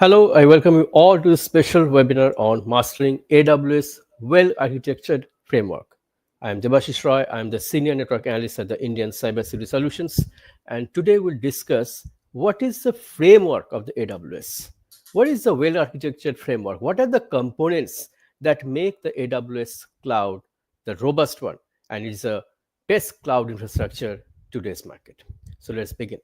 Hello, I welcome you all to this special webinar on mastering AWS Well-Architected Framework. I am Debashish Roy. I am the Senior Network Analyst at the Indian Cybersecurity Solutions. And today we'll discuss what is the framework of the AWS. What is the Well-Architected Framework? What are the components that make the AWS cloud the robust one? And it's a best cloud infrastructure today's market. So let's begin.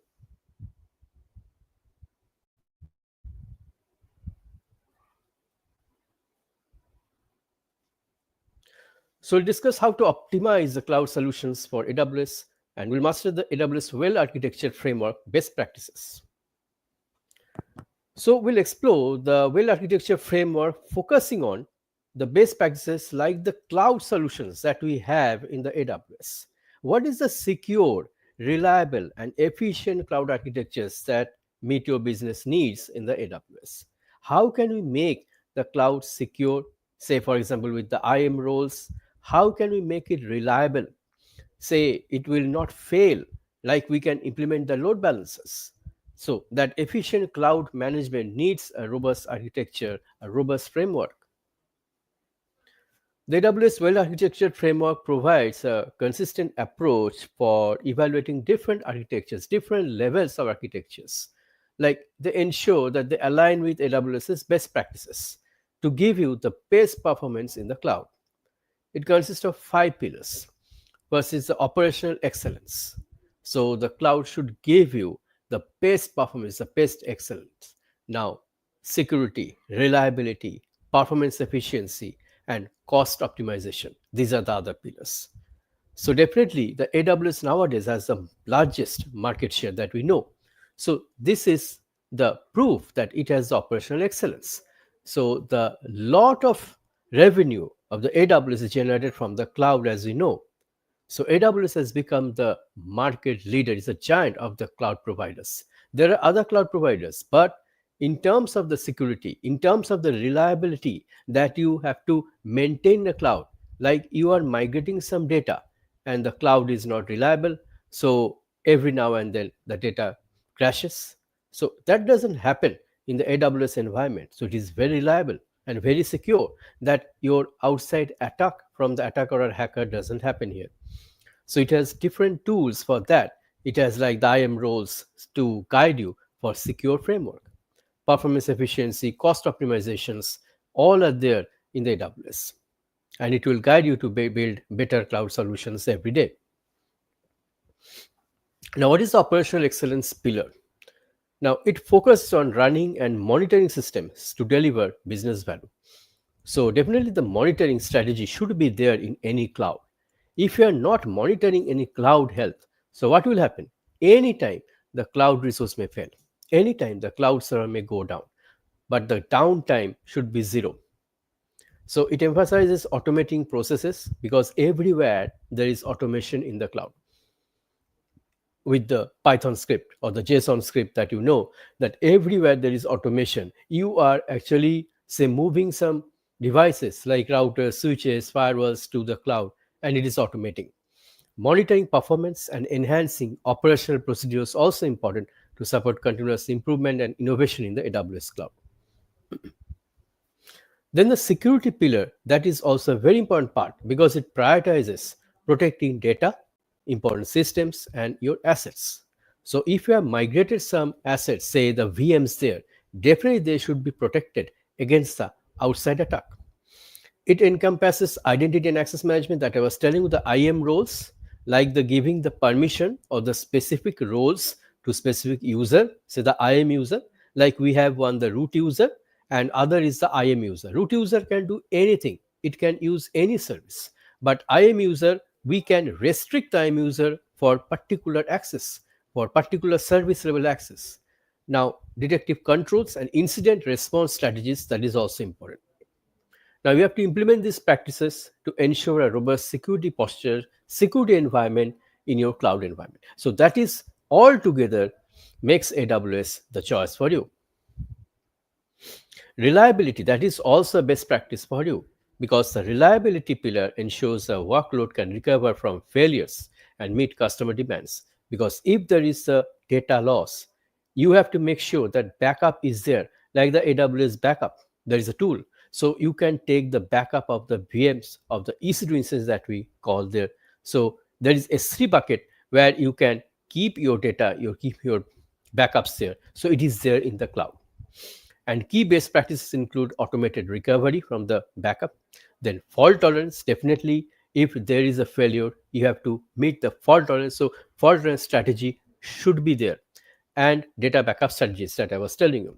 So we'll discuss how to optimize the cloud solutions for AWS, and we'll master the AWS Well-Architected Framework best practices. So we'll explore the Well-Architected Framework focusing on the best practices like the cloud solutions that we have in the AWS. What is the secure, reliable, and efficient cloud architectures that meet your business needs in the AWS? How can we make the cloud secure, say, for example, with the IAM roles? How can we make it reliable? Say it will not fail, like we can implement the load balancers. So that efficient cloud management needs a robust architecture, a robust framework. The AWS Well-Architected Framework provides a consistent approach for evaluating different architectures, different levels of architectures. Like they ensure that they align with AWS's best practices to give you the best performance in the cloud. It consists of 5 pillars. First is the operational excellence. So the cloud should give you the best performance, the best excellence. Now, security, reliability, performance efficiency, and cost optimization. These are the other pillars. So definitely the AWS nowadays has the largest market share that we know. So this is the proof that it has the operational excellence. So the lot of revenue of the AWS is generated from the cloud, as we know. So AWS has become the market leader. It's a giant of the cloud providers. There are other cloud providers, but in terms of the security, in terms of the reliability that you have to maintain the cloud, like you are migrating some data and the cloud is not reliable, so every now and then the data crashes. So that doesn't happen in the AWS environment. So it is very reliable and very secure that your outside attack from the attacker or hacker doesn't happen here. So it has different tools for that. It has like the IAM roles to guide you for secure framework. Performance efficiency, cost optimizations, all are there in the AWS. And it will guide you to build better cloud solutions every day. Now, what is the operational excellence pillar? Now, it focuses on running and monitoring systems to deliver business value. So definitely the monitoring strategy should be there in any cloud. If you are not monitoring any cloud health, so what will happen? Anytime the cloud resource may fail, anytime the cloud server may go down, but the downtime should be zero. So it emphasizes automating processes because everywhere there is automation in the cloud. With the Python script or the JSON script that you know, that everywhere there is automation, you are actually, say, moving some devices like routers, switches, firewalls to the cloud, and it is automating. Monitoring performance and enhancing operational procedures also important to support continuous improvement and innovation in the AWS cloud. Then the security pillar, that is also a very important part because it prioritizes protecting data, important systems, and your assets. So if you have migrated some assets, say the VMs there, definitely they should be protected against the outside attack. It encompasses identity and access management that I was telling you, the IAM roles, like the giving the permission or the specific roles to specific user, say the IAM user, like we have one, the root user, and other is the IAM user. Root user can do anything. It can use any service. But IAM user, we can restrict the IAM user for particular access, for particular service level access. Now, detective controls and incident response strategies, that is also important. Now, you have to implement these practices to ensure a robust security posture, security environment in your cloud environment. So that is all together makes AWS the choice for you. Reliability, that is also a best practice for you because the reliability pillar ensures a workload can recover from failures and meet customer demands. Because if there is a data loss, you have to make sure that backup is there Like the AWS backup, there is a tool. So you can take the backup of the VMs of the EC2 instance that we call there. So there is S3 bucket where you can keep your data, you keep your backups there. So it is there in the cloud. And key best practices include automated recovery from the backup, then fault tolerance. Definitely, if there is a failure, you have to meet the fault tolerance. So fault tolerance strategy should be there, and data backup strategies that I was telling you.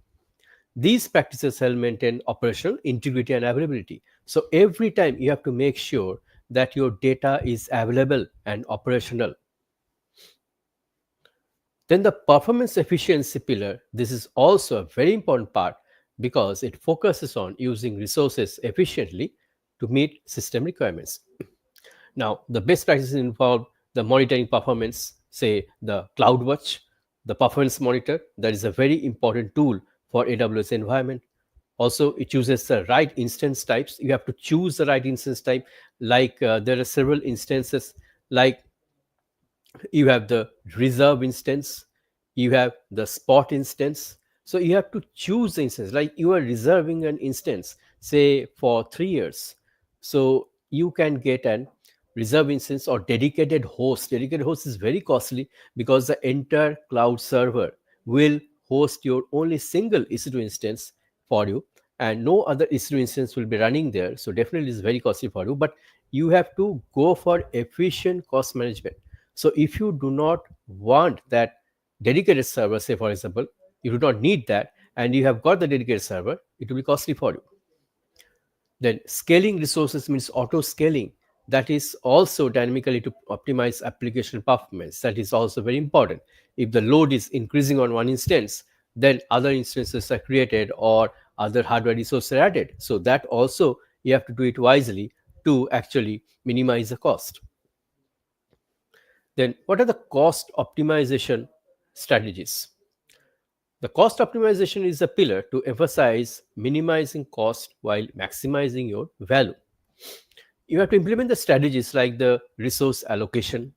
These practices help maintain operational integrity and availability. So every time you have to make sure that your data is available and operational. Then the performance efficiency pillar, this is also a very important part because it focuses on using resources efficiently to meet system requirements. Now, the best practices involve the monitoring performance, say the CloudWatch, the performance monitor, that is a very important tool for AWS environment. Also, it chooses the right instance types. You have to choose the right instance type. Like there are several instances, like you have the reserve instance, you have the spot instance. So you have to choose the instance. Like you are reserving an instance, say for 3 years. So you can get an reserve instance or dedicated host. Dedicated host is very costly because the entire cloud server will host your only single EC2 instance for you, and no other EC2 instance will be running there. So definitely it's very costly for you, but you have to go for efficient cost management. So if you do not want that dedicated server, say for example, you do not need that, and you have got the dedicated server, it will be costly for you. Then scaling resources means auto scaling. That is also dynamically to optimize application performance. That is also very important. If the load is increasing on one instance, then other instances are created or other hardware resources are added. So that also you have to do it wisely to actually minimize the cost. Then what are the cost optimization strategies? The cost optimization is a pillar to emphasize minimizing cost while maximizing your value. You have to implement the strategies like the resource allocation,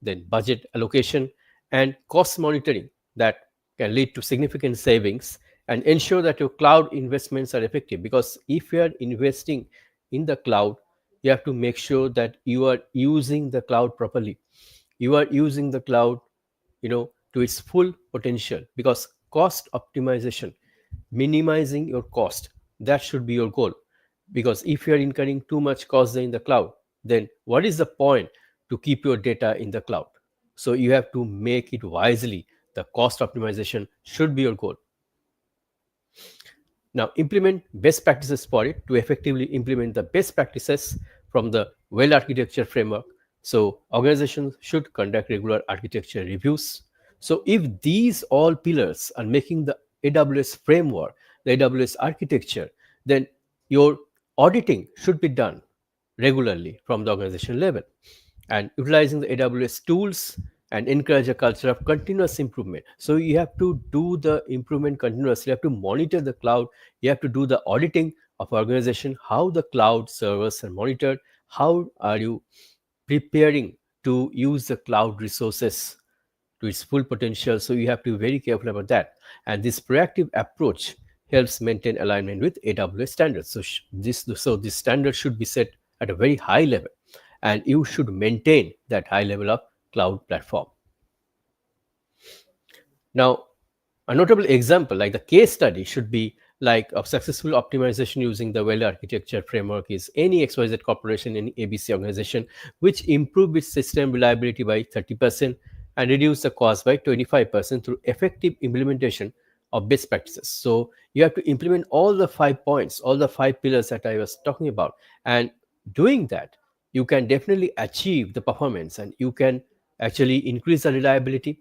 then budget allocation, and cost monitoring that can lead to significant savings, and ensure that your cloud investments are effective. Because if you are investing in the cloud, you have to make sure that you are using the cloud properly. You are using the cloud, to its full potential, because cost optimization, minimizing your cost, that should be your goal. Because if you are incurring too much cost in the cloud, then what is the point to keep your data in the cloud? So you have to make it wisely. The cost optimization should be your goal. Now implement best practices for it. To effectively implement the best practices from the well-architecture framework, so organizations should conduct regular architecture reviews. So if these all pillars are making the AWS framework, the AWS architecture, then your auditing should be done regularly from the organization level, and utilizing the AWS tools and encourage a culture of continuous improvement. So you have to do the improvement continuously. You have to monitor the cloud. You have to do the auditing of organization, how the cloud servers are monitored, how are you preparing to use the cloud resources to its full potential. So you have to be very careful about that. And this proactive approach helps maintain alignment with AWS standards. So this standard should be set at a very high level, and you should maintain that high level of cloud platform. Now, a notable example, like the case study, should be like of successful optimization using the well architecture framework is any XYZ corporation, any ABC organization, which improved its system reliability by 30% and reduced the cost by 25% through effective implementation of best practices. So you have to implement all the 5 points, all the 5 pillars that I was talking about. And doing that, you can definitely achieve the performance, and you can actually increase the reliability,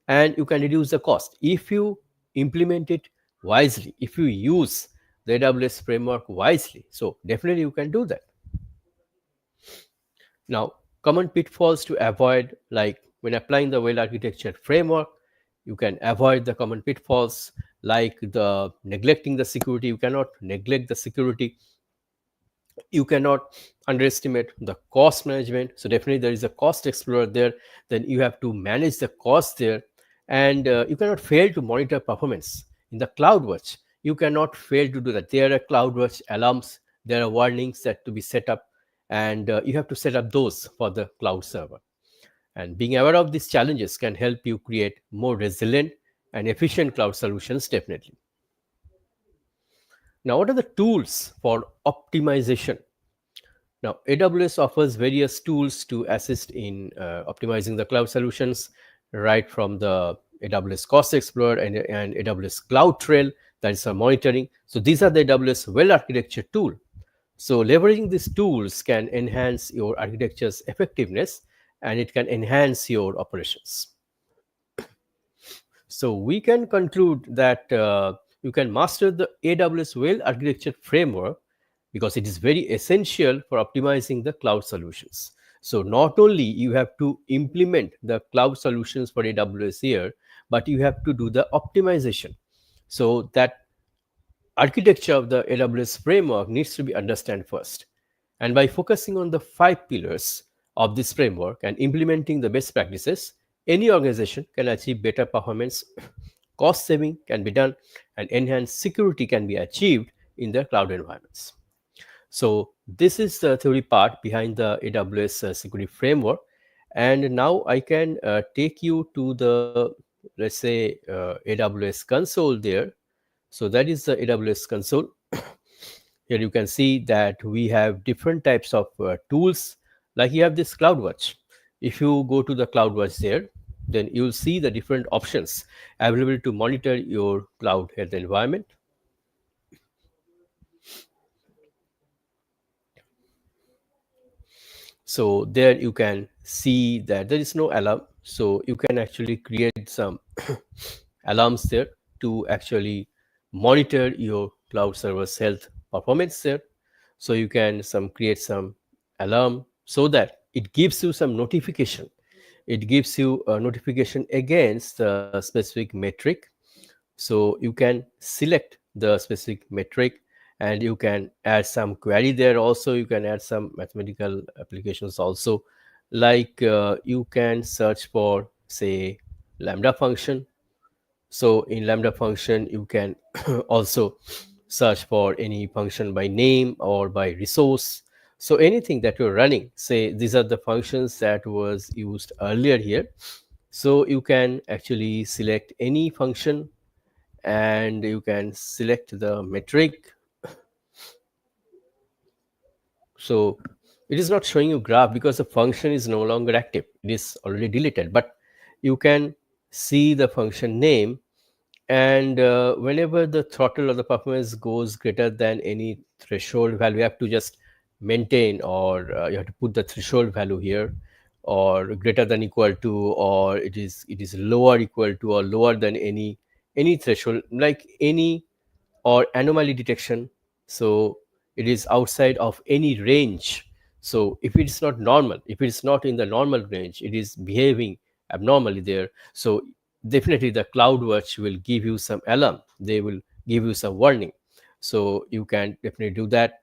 and you can reduce the cost if you implement it wisely, if you use the AWS framework wisely. So definitely you can do that. Now, common pitfalls to avoid, like when applying the well architecture framework, you can avoid the common pitfalls like the neglecting the security. You cannot neglect the security. You cannot underestimate the cost management. So definitely there is a cost explorer there. Then you have to manage the cost there, and you cannot fail to monitor performance in the CloudWatch. you cannot fail to do that. There are CloudWatch alarms, there are warnings that to be set up, and you have to set up those for the cloud server. And being aware of these challenges can help you create more resilient and efficient cloud solutions, definitely. Now, what are the tools for optimization? Now, AWS offers various tools to assist in optimizing the cloud solutions, right from the AWS Cost Explorer and AWS Cloud Trail, that is for monitoring. So these are the AWS Well-Architected tool. So leveraging these tools can enhance your architecture's effectiveness, and it can enhance your operations. So we can conclude that you can master the AWS Well-Architected Framework because it is very essential for optimizing the cloud solutions. So not only you have to implement the cloud solutions for AWS here, but you have to do the optimization. So that architecture of the AWS framework needs to be understood first. And by focusing on the 5 pillars of this framework and implementing the best practices, any organization can achieve better performance, cost saving can be done, and enhanced security can be achieved in their cloud environments. So this is the theory part behind the AWS security framework. And now I can take you to the, let's say, AWS console there. So that is the AWS console. Here you can see that we have different types of tools. Like you have this CloudWatch. If you go to the CloudWatch there, then you will see the different options available to monitor your cloud health environment. So there you can see that there is no alarm. So you can actually create some alarms there to actually monitor your cloud server's health performance there. So you can create some alarm so that it gives you some notification. It gives you a notification against a specific metric. So you can select the specific metric, and you can add some query there. Also you can add some mathematical applications also, like you can search for, say, lambda function. So in lambda function you can also search for any function by name or by resource. So anything that you're running, say these are the functions that was used earlier here. So you can actually select any function, and you can select the metric. So it is not showing you graph because the function is no longer active, it is already deleted, but you can see the function name. And whenever the throttle or the performance goes greater than any threshold value, you have to just maintain, or you have to put the threshold value here, or greater than equal to, or it is lower equal to or lower than any threshold, like any, or anomaly detection. So it is outside of any range. So if it's not normal, if it's not in the normal range, it is behaving abnormally there. So definitely the CloudWatch will give you some alarm, they will give you some warning. So you can definitely do that.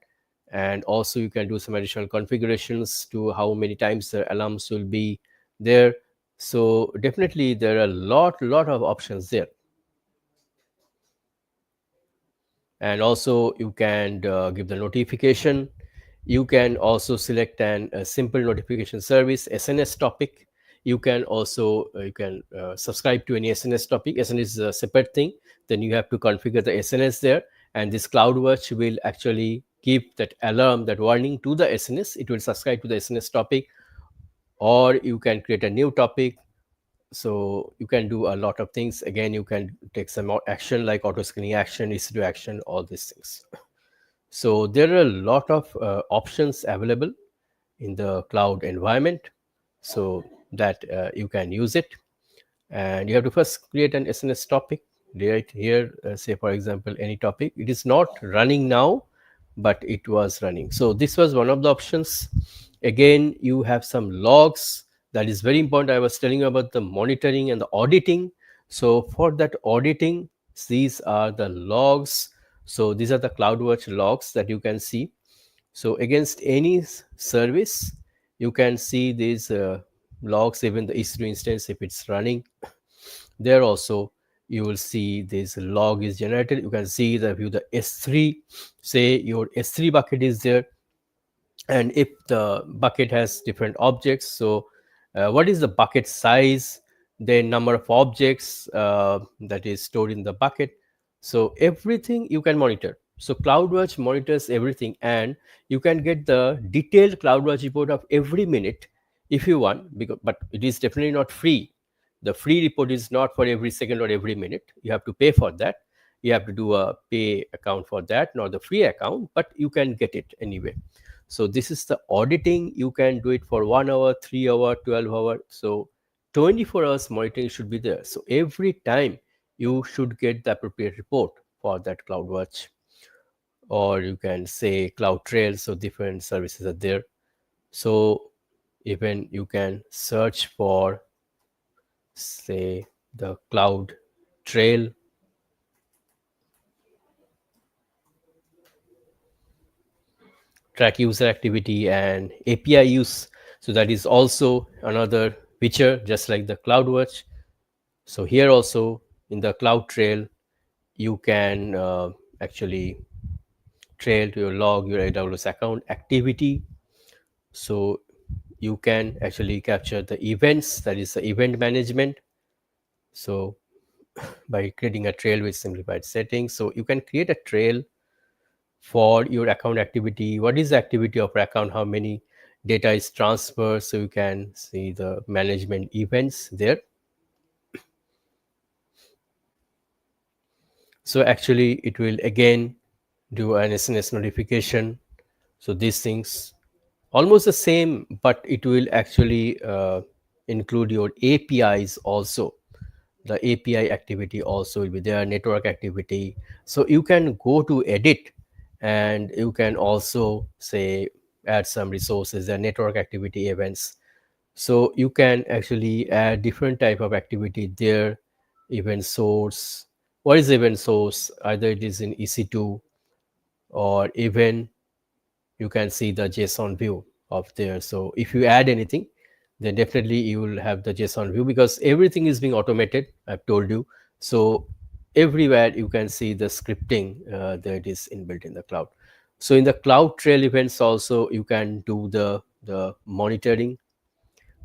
And also you can do some additional configurations to how many times the alarms will be there. So definitely there are a lot of options there. And also you can give the notification. You can also select a simple notification service, SNS topic. You can also subscribe to any SNS topic. SNS is a separate thing. Then you have to configure the SNS there, and this CloudWatch will actually give that alarm, that warning to the SNS. It will subscribe to the SNS topic, or you can create a new topic. So you can do a lot of things. Again, you can take some more action like auto scaling action, EC2 action, all these things. So there are a lot of options available in the cloud environment, so that you can use it. And you have to first create an SNS topic right here. Say for example any topic, it is not running now, but it was running. So this was one of the options. Again, you have some logs. That is very important. I was telling you about the monitoring and the auditing. So for that auditing, these are the logs. So these are the CloudWatch logs that you can see. So against any service, you can see these logs, even the EC2 instance, if it's running there also. you will see this log is generated. You can see the view the S3, say your S3 bucket is there, and if the bucket has different objects, so what is the bucket size, the number of objects that is stored in the bucket, so everything you can monitor. So CloudWatch monitors everything, and you can get the detailed CloudWatch report of every minute if you want, because, but it is definitely not free. The free report is not for every second or every minute. You have to pay for that. You have to do a pay account for that, not the free account, but you can get it anyway. So this is the auditing. You can do it for 1 hour, 3 hour, 12 hour. So 24 hours monitoring should be there. So every time you should get the appropriate report for that CloudWatch, or you can say CloudTrail. So different services are there. So even you can search for, say, the CloudTrail, track user activity and API use. So that is also another feature, just like the CloudWatch. So here also in the CloudTrail, you can actually trail to your log your AWS account activity. So you can actually capture the events, that is the event management. So by creating a trail with simplified settings, so you can create a trail for your account activity. What is the activity of your account? How many data is transferred? So you can see the management events there. So actually it will again do an SMS notification. So these things almost the same, but it will actually include your APIs also. The API activity also will be there, network activity. So you can go to edit, and you can also say add some resources, the network activity events. So you can actually add different type of activity there. Event source, what is event source? Either it is in EC2, or even you can see the JSON view of there. So if you add anything, then definitely you will have the JSON view, because everything is being automated, I've told you. So everywhere you can see the scripting that is inbuilt in the cloud. So in the CloudTrail events also, you can do the monitoring,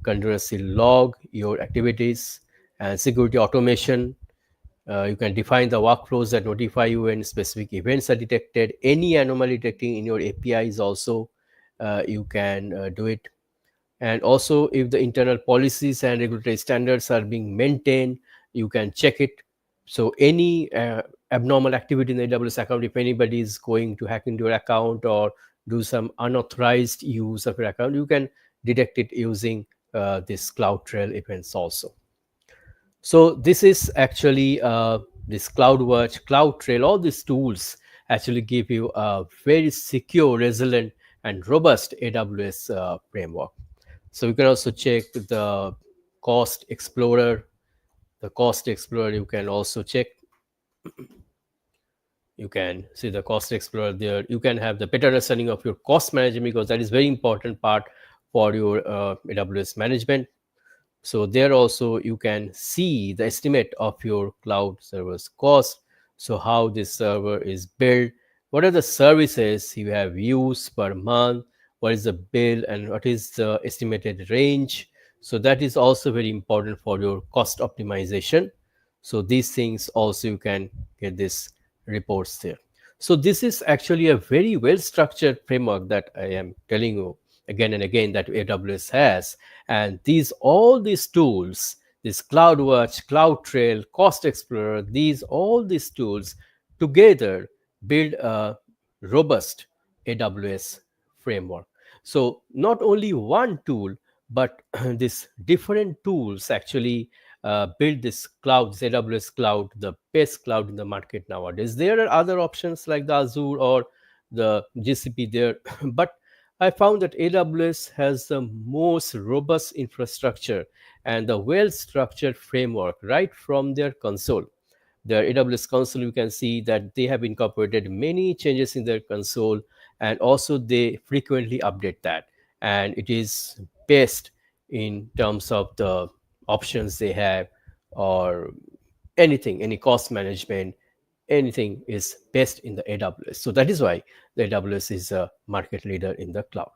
continuously log your activities, and security automation. You can define the workflows that notify you when specific events are detected. Any anomaly detecting in your APIs also, you can do it. And also, if the internal policies and regulatory standards are being maintained, you can check it. So any abnormal activity in the AWS account, if anybody is going to hack into your account or do some unauthorized use of your account, you can detect it using this CloudTrail events also. So this is actually this CloudWatch, CloudTrail, all these tools actually give you a very secure, resilient, and robust AWS framework. So you can also check the Cost Explorer. The Cost Explorer you can also check. You can see the Cost Explorer there. You can have the better understanding of your cost management, because that is very important part for your AWS management. So there also you can see the estimate of your cloud server's cost. So how this server is built, what are the services you have used per month, what is the bill, and what is the estimated range. So that is also very important for your cost optimization. So these things also you can get this reports there. So this is actually a very well structured framework that I am telling you again and again that AWS has. And these all these tools, this CloudWatch, CloudTrail, Cost Explorer, all these tools together build a robust AWS framework. So not only one tool, but these different tools actually build this cloud, this AWS cloud, the best cloud in the market nowadays. There are other options like the Azure or the GCP there, but I found that AWS has the most robust infrastructure and the well-structured framework right from their console. Their AWS console, you can see that they have incorporated many changes in their console, and also they frequently update that. And it is best in terms of the options they have, or anything, any cost management, anything is best in the AWS. So that is why the AWS is a market leader in the cloud.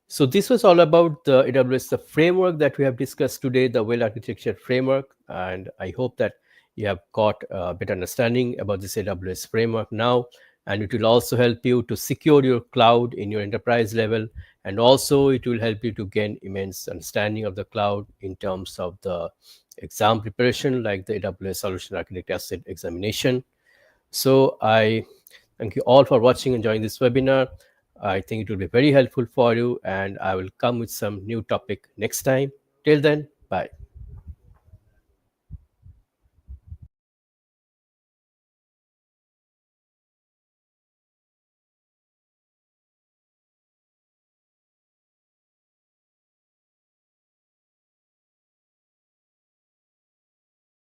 So this was all about the AWS, the framework that we have discussed today, the well-architected framework. And I hope that you have got a better understanding about this AWS framework now. And it will also help you to secure your cloud in your enterprise level. And also it will help you to gain immense understanding of the cloud in terms of the exam preparation, like the AWS Solution Architect Asset Examination. So I thank you all for watching and joining this webinar. I think it will be very helpful for you, and I will come with some new topic next time. Till then, bye.